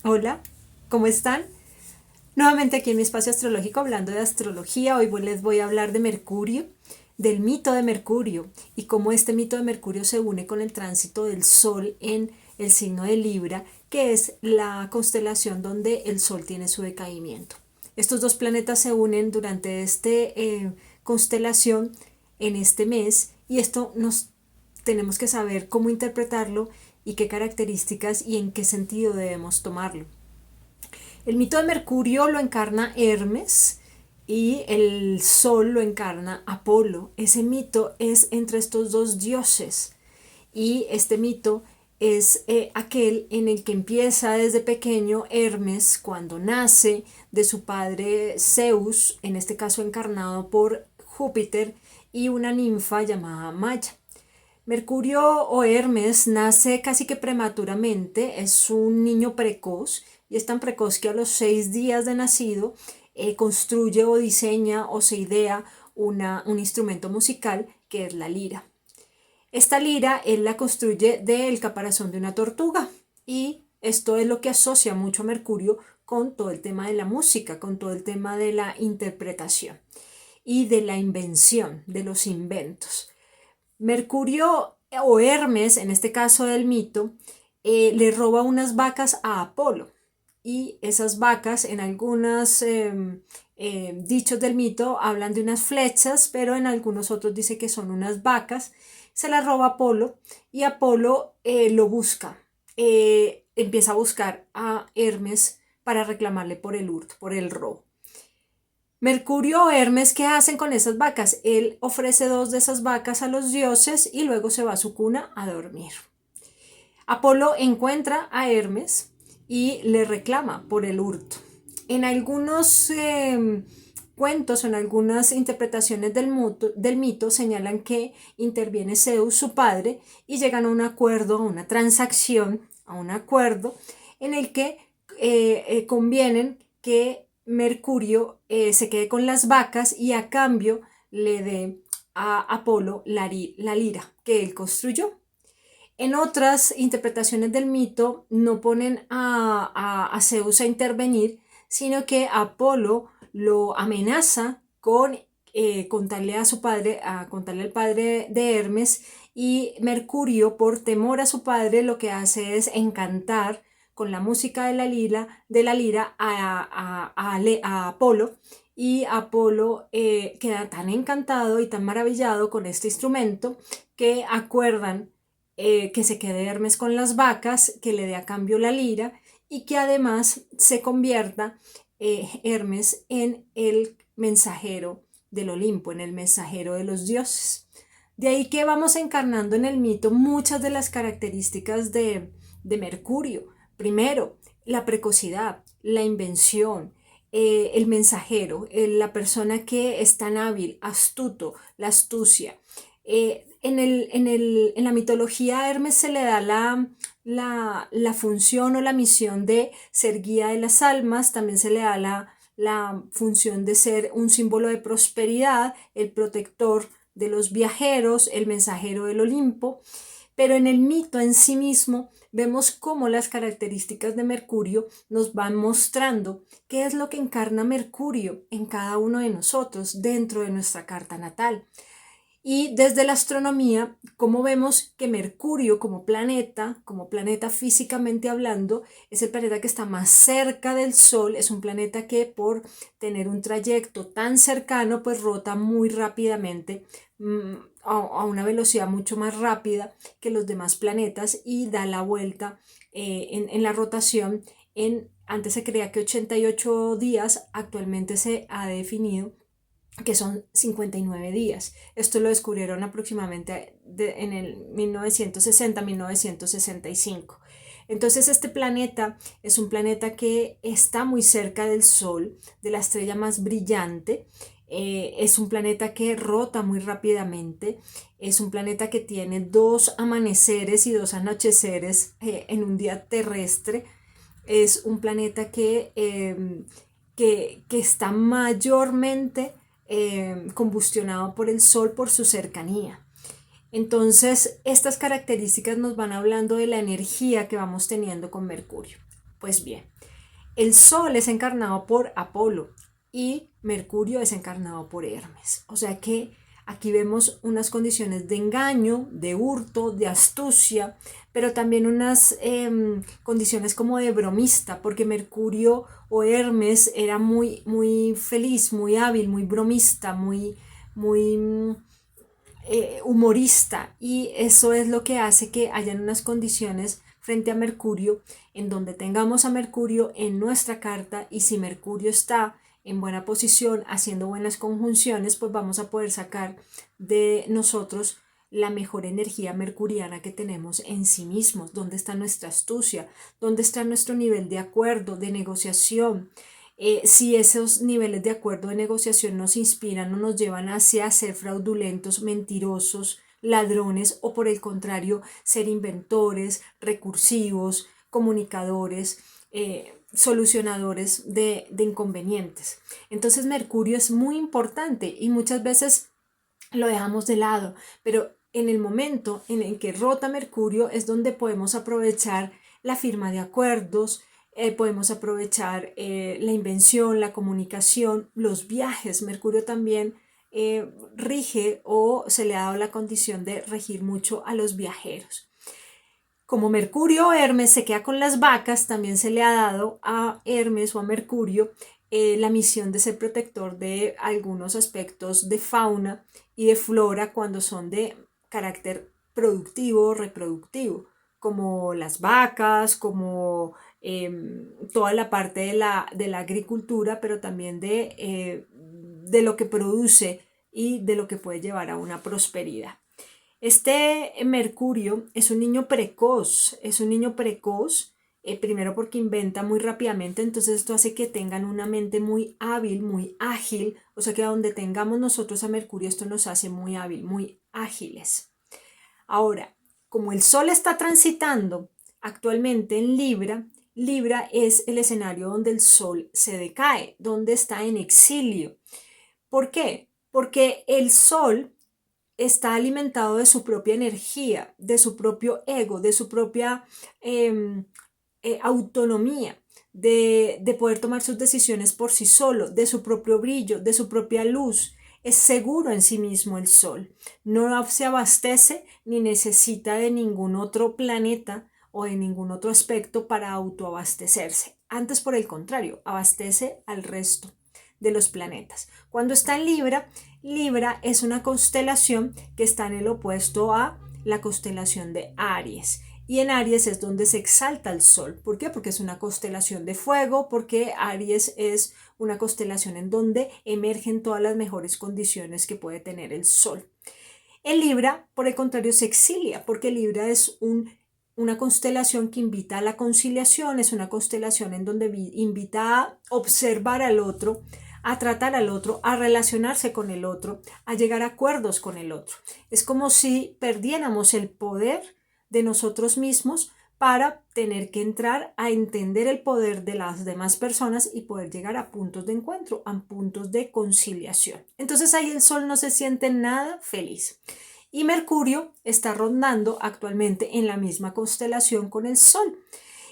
Hola, ¿cómo están? Nuevamente aquí en mi espacio astrológico hablando de astrología. Hoy les voy a hablar de Mercurio, del mito de Mercurio y cómo este mito de Mercurio se une con el tránsito del Sol en el signo de Libra, que es la constelación donde el Sol tiene su decaimiento. Estos dos planetas se unen durante esta constelación en este mes y esto nos tenemos que saber cómo interpretarlo y qué características y en qué sentido debemos tomarlo. El mito de Mercurio lo encarna Hermes y el Sol lo encarna Apolo. Ese mito es entre estos dos dioses y este mito es aquel en el que empieza desde pequeño Hermes cuando nace de su padre Zeus, en este caso encarnado por Júpiter, y una ninfa llamada Maya. Mercurio o Hermes nace casi que prematuramente, es un niño precoz y es tan precoz que a los 6 días de nacido construye o diseña o se idea un instrumento musical que es la lira. Esta lira él la construye del caparazón de una tortuga y esto es lo que asocia mucho a Mercurio con todo el tema de la música, con todo el tema de la interpretación y de la invención, de los inventos. Mercurio o Hermes, en este caso del mito, le roba unas vacas a Apolo y esas vacas en algunos dichos del mito hablan de unas flechas, pero en algunos otros dice que son unas vacas. Se las roba Apolo y Apolo lo busca, empieza a buscar a Hermes para reclamarle por el hurto, por el robo. Mercurio o Hermes, ¿qué hacen con esas vacas? Él ofrece dos de esas vacas a los dioses y luego se va a su cuna a dormir. Apolo encuentra a Hermes y le reclama por el hurto. En algunos cuentos, en algunas interpretaciones del mito, señalan que interviene Zeus, su padre, y llegan a un acuerdo, a una transacción, a un acuerdo en el que convienen que Mercurio se quede con las vacas y a cambio le dé a Apolo la lira que él construyó. En otras interpretaciones del mito no ponen a Zeus a intervenir, sino que Apolo lo amenaza con contarle a su padre, a contarle al padre de Hermes, y Mercurio, por temor a su padre, lo que hace es encantar con la música de la lira a Apolo, y Apolo queda tan encantado y tan maravillado con este instrumento que acuerdan que se quede Hermes con las vacas, que le dé a cambio la lira y que además se convierta Hermes en el mensajero del Olimpo, en el mensajero de los dioses. De ahí que vamos encarnando en el mito muchas de las características de Mercurio. Primero, la precocidad, la invención, el mensajero, la persona que es tan hábil, astuto, la astucia. En la mitología a Hermes se le da la función o la misión de ser guía de las almas, también se le da la función de ser un símbolo de prosperidad, el protector de los viajeros, el mensajero del Olimpo, pero en el mito en sí mismo vemos cómo las características de Mercurio nos van mostrando qué es lo que encarna Mercurio en cada uno de nosotros dentro de nuestra carta natal. Y desde la astronomía, como vemos que Mercurio como planeta físicamente hablando, es el planeta que está más cerca del Sol, es un planeta que por tener un trayecto tan cercano, pues rota muy rápidamente, a una velocidad mucho más rápida que los demás planetas y da la vuelta en la rotación antes se creía que 88 días, actualmente se ha definido que son 59 días. Esto lo descubrieron aproximadamente en el 1960-1965. Entonces este planeta es un planeta que está muy cerca del Sol, de la estrella más brillante. Es un planeta que rota muy rápidamente. Es un planeta que tiene dos amaneceres y dos anocheceres en un día terrestre. Es un planeta que está mayormente combustionado por el Sol por su cercanía. Entonces, estas características nos van hablando de la energía que vamos teniendo con Mercurio. Pues bien, el Sol es encarnado por Apolo y Mercurio es encarnado por Hermes. O sea que aquí vemos unas condiciones de engaño, de hurto, de astucia, pero también unas condiciones como de bromista, porque Mercurio o Hermes era muy feliz, muy hábil, muy bromista, muy humorista, y eso es lo que hace que hayan unas condiciones frente a Mercurio en donde tengamos a Mercurio en nuestra carta, y si Mercurio está en buena posición haciendo buenas conjunciones, pues vamos a poder sacar de nosotros la mejor energía mercuriana que tenemos en sí mismos, dónde está nuestra astucia, dónde está nuestro nivel de acuerdo, de negociación. Si esos niveles de acuerdo de negociación nos inspiran o nos llevan hacia ser fraudulentos, mentirosos, ladrones, o por el contrario, ser inventores, recursivos, comunicadores, solucionadores de inconvenientes. Entonces Mercurio es muy importante y muchas veces lo dejamos de lado, pero en el momento en el que rota Mercurio es donde podemos aprovechar la firma de acuerdos, podemos aprovechar la invención, la comunicación, los viajes. Mercurio también rige, o se le ha dado la condición de regir mucho a los viajeros. Como Mercurio o Hermes se queda con las vacas, también se le ha dado a Hermes o a Mercurio la misión de ser protector de algunos aspectos de fauna y de flora cuando son de carácter productivo o reproductivo, como las vacas, como toda la parte de la agricultura, pero también de lo que produce y de lo que puede llevar a una prosperidad. Este Mercurio es un niño precoz, primero porque inventa muy rápidamente, entonces esto hace que tengan una mente muy hábil, muy ágil, o sea que donde tengamos nosotros a Mercurio, esto nos hace muy hábil, muy ágiles. Ahora, como el Sol está transitando actualmente en Libra, Libra es el escenario donde el Sol se decae, donde está en exilio. ¿Por qué? Porque el Sol está alimentado de su propia energía, de su propio ego, de su propia autonomía, de poder tomar sus decisiones por sí solo, de su propio brillo, de su propia luz. Es seguro en sí mismo el Sol. No se abastece ni necesita de ningún otro planeta o de ningún otro aspecto para autoabastecerse. Antes, por el contrario, abastece al resto de los planetas. Cuando está en Libra, Libra es una constelación que está en el opuesto a la constelación de Aries. Y en Aries es donde se exalta el Sol. ¿Por qué? Porque es una constelación de fuego, porque Aries es una constelación en donde emergen todas las mejores condiciones que puede tener el Sol. En Libra, por el contrario, se exilia, porque Libra es una constelación que invita a la conciliación, es una constelación en donde invita a observar al otro, a tratar al otro, a relacionarse con el otro, a llegar a acuerdos con el otro. Es como si perdiéramos el poder de nosotros mismos para tener que entrar a entender el poder de las demás personas y poder llegar a puntos de encuentro, a puntos de conciliación. Entonces ahí el Sol no se siente nada feliz. Y Mercurio está rondando actualmente en la misma constelación con el Sol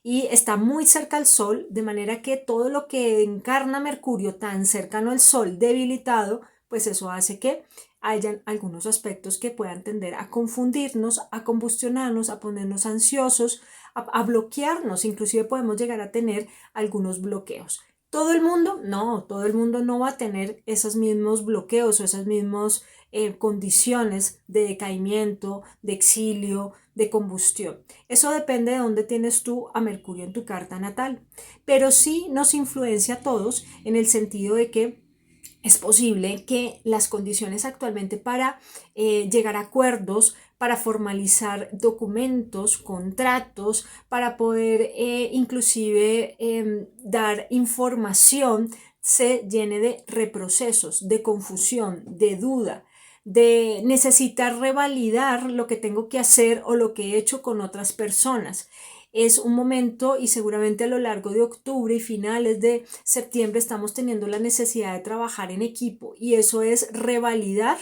y está muy cerca al Sol, de manera que todo lo que encarna Mercurio tan cercano al Sol, debilitado, pues eso hace que hayan algunos aspectos que puedan tender a confundirnos, a combustionarnos, a ponernos ansiosos, a bloquearnos. Inclusive podemos llegar a tener algunos bloqueos. ¿Todo el mundo? No, todo el mundo no va a tener esos mismos bloqueos o esas mismas condiciones de decaimiento, de exilio, de combustión. Eso depende de dónde tienes tú a Mercurio en tu carta natal, pero sí nos influencia a todos en el sentido de que es posible que las condiciones actualmente para llegar a acuerdos, para formalizar documentos, contratos, para poder inclusive dar información, se llene de reprocesos, de confusión, de duda, de necesitar revalidar lo que tengo que hacer o lo que he hecho con otras personas. Es un momento, y seguramente a lo largo de octubre y finales de septiembre estamos teniendo la necesidad de trabajar en equipo, y eso es revalidar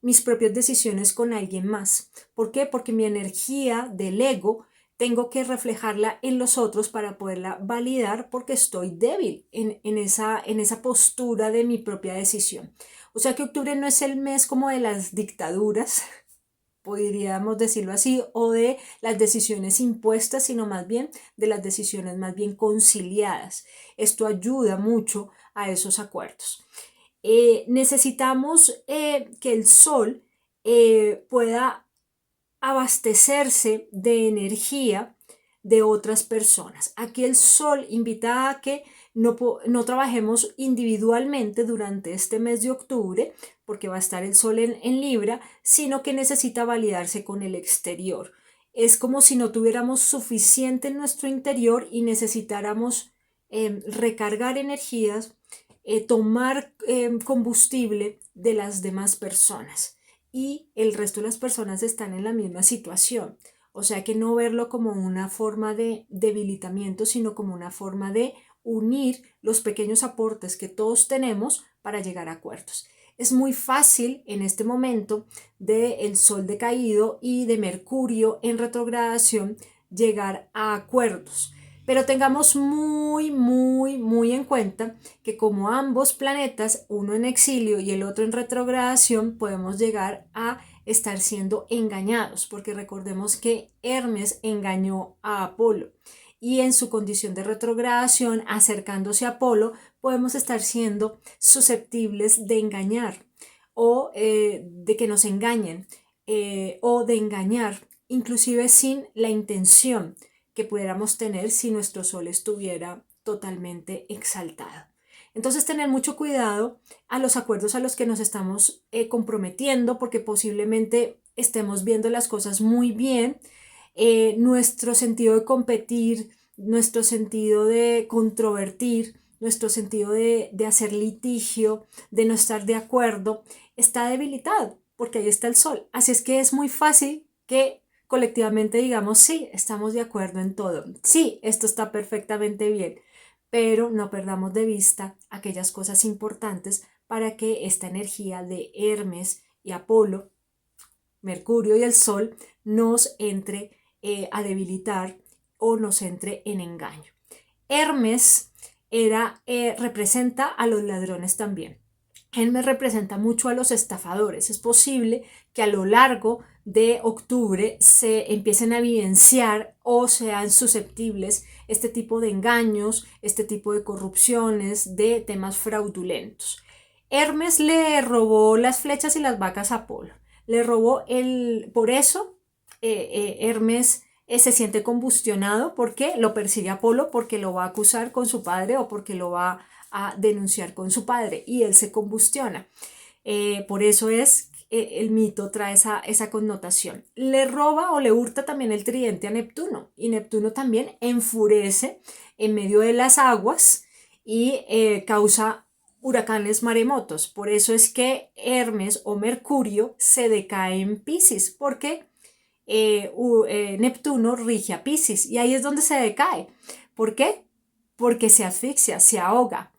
mis propias decisiones con alguien más. ¿Por qué? Porque mi energía del ego tengo que reflejarla en los otros para poderla validar porque estoy débil en esa postura de mi propia decisión. O sea que octubre no es el mes como de las dictaduras, podríamos decirlo así, o de las decisiones impuestas, sino más bien de las decisiones más bien conciliadas. Esto ayuda mucho a esos acuerdos. Necesitamos que el sol pueda abastecerse de energía de otras personas. Aquí el sol invita a que no trabajemos individualmente durante este mes de octubre, porque va a estar el sol en Libra, sino que necesita validarse con el exterior. Es como si no tuviéramos suficiente en nuestro interior y necesitáramos recargar energías, tomar combustible de las demás personas. Y el resto de las personas están en la misma situación. O sea que no verlo como una forma de debilitamiento, sino como una forma de unir los pequeños aportes que todos tenemos para llegar a acuerdos. Es muy fácil en este momento del Sol decaído y de Mercurio en retrogradación llegar a acuerdos. Pero tengamos muy en cuenta que como ambos planetas, uno en exilio y el otro en retrogradación, podemos llegar a estar siendo engañados, porque recordemos que Hermes engañó a Apolo y en su condición de retrogradación, acercándose a Apolo, podemos estar siendo susceptibles de engañar o de que nos engañen o de engañar, inclusive sin la intención que pudiéramos tener si nuestro sol estuviera totalmente exaltado. Entonces tener mucho cuidado a los acuerdos a los que nos estamos comprometiendo, porque posiblemente estemos viendo las cosas muy bien, nuestro sentido de competir, nuestro sentido de controvertir, nuestro sentido de hacer litigio, de no estar de acuerdo, está debilitado porque ahí está el sol. Así es que es muy fácil que colectivamente digamos, sí, estamos de acuerdo en todo, sí, esto está perfectamente bien, pero no perdamos de vista aquellas cosas importantes para que esta energía de Hermes y Apolo, Mercurio y el Sol nos entre a debilitar o nos entre en engaño. Hermes representa a los ladrones también. Hermes representa mucho a los estafadores. Es posible que a lo largo de octubre se empiecen a evidenciar o sean susceptibles este tipo de engaños, este tipo de corrupciones, de temas fraudulentos. Hermes le robó las flechas y las vacas a Apolo. Le robó por eso Hermes se siente combustionado porque lo persigue Apolo, porque lo va a acusar con su padre o porque lo va a denunciar con su padre y él se combustiona. Por eso es el mito trae esa connotación. Le roba o le hurta también el tridente a Neptuno y Neptuno también enfurece en medio de las aguas y causa huracanes maremotos. Por eso es que Hermes o Mercurio se decae en Piscis porque Neptuno rige a Piscis y ahí es donde se decae. ¿Por qué? Porque se asfixia, se ahoga.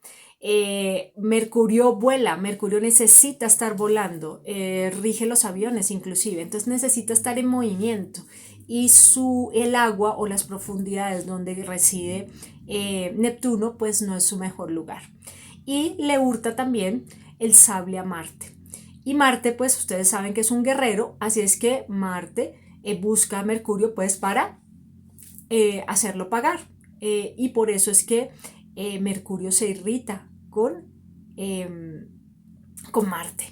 Mercurio vuela, Mercurio necesita estar volando, rige los aviones inclusive, entonces necesita estar en movimiento y el agua o las profundidades donde reside Neptuno pues no es su mejor lugar. Y le hurta también el sable a Marte. Y Marte pues ustedes saben que es un guerrero, así es que Marte busca a Mercurio pues para hacerlo pagar. Y por eso es que Mercurio se irrita con Marte.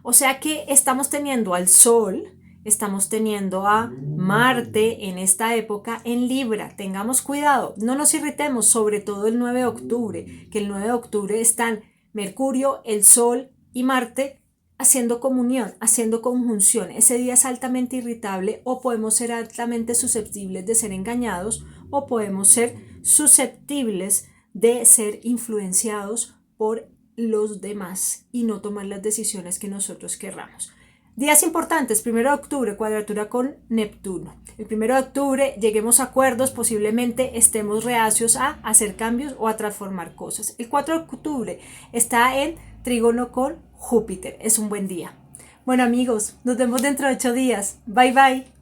O sea que estamos teniendo al Sol, estamos teniendo a Marte en esta época en Libra. Tengamos cuidado, no nos irritemos, sobre todo el 9 de octubre, que el 9 de octubre están Mercurio, el Sol y Marte haciendo comunión, haciendo conjunción. Ese día es altamente irritable o podemos ser altamente susceptibles de ser engañados o podemos ser susceptibles de ser influenciados por los demás y no tomar las decisiones que nosotros querramos. Días importantes, 1 de octubre, cuadratura con Neptuno. El 1 de octubre lleguemos a acuerdos, posiblemente estemos reacios a hacer cambios o a transformar cosas. El 4 de octubre está en trígono con Júpiter, es un buen día. Bueno amigos, nos vemos dentro de 8 días. Bye bye.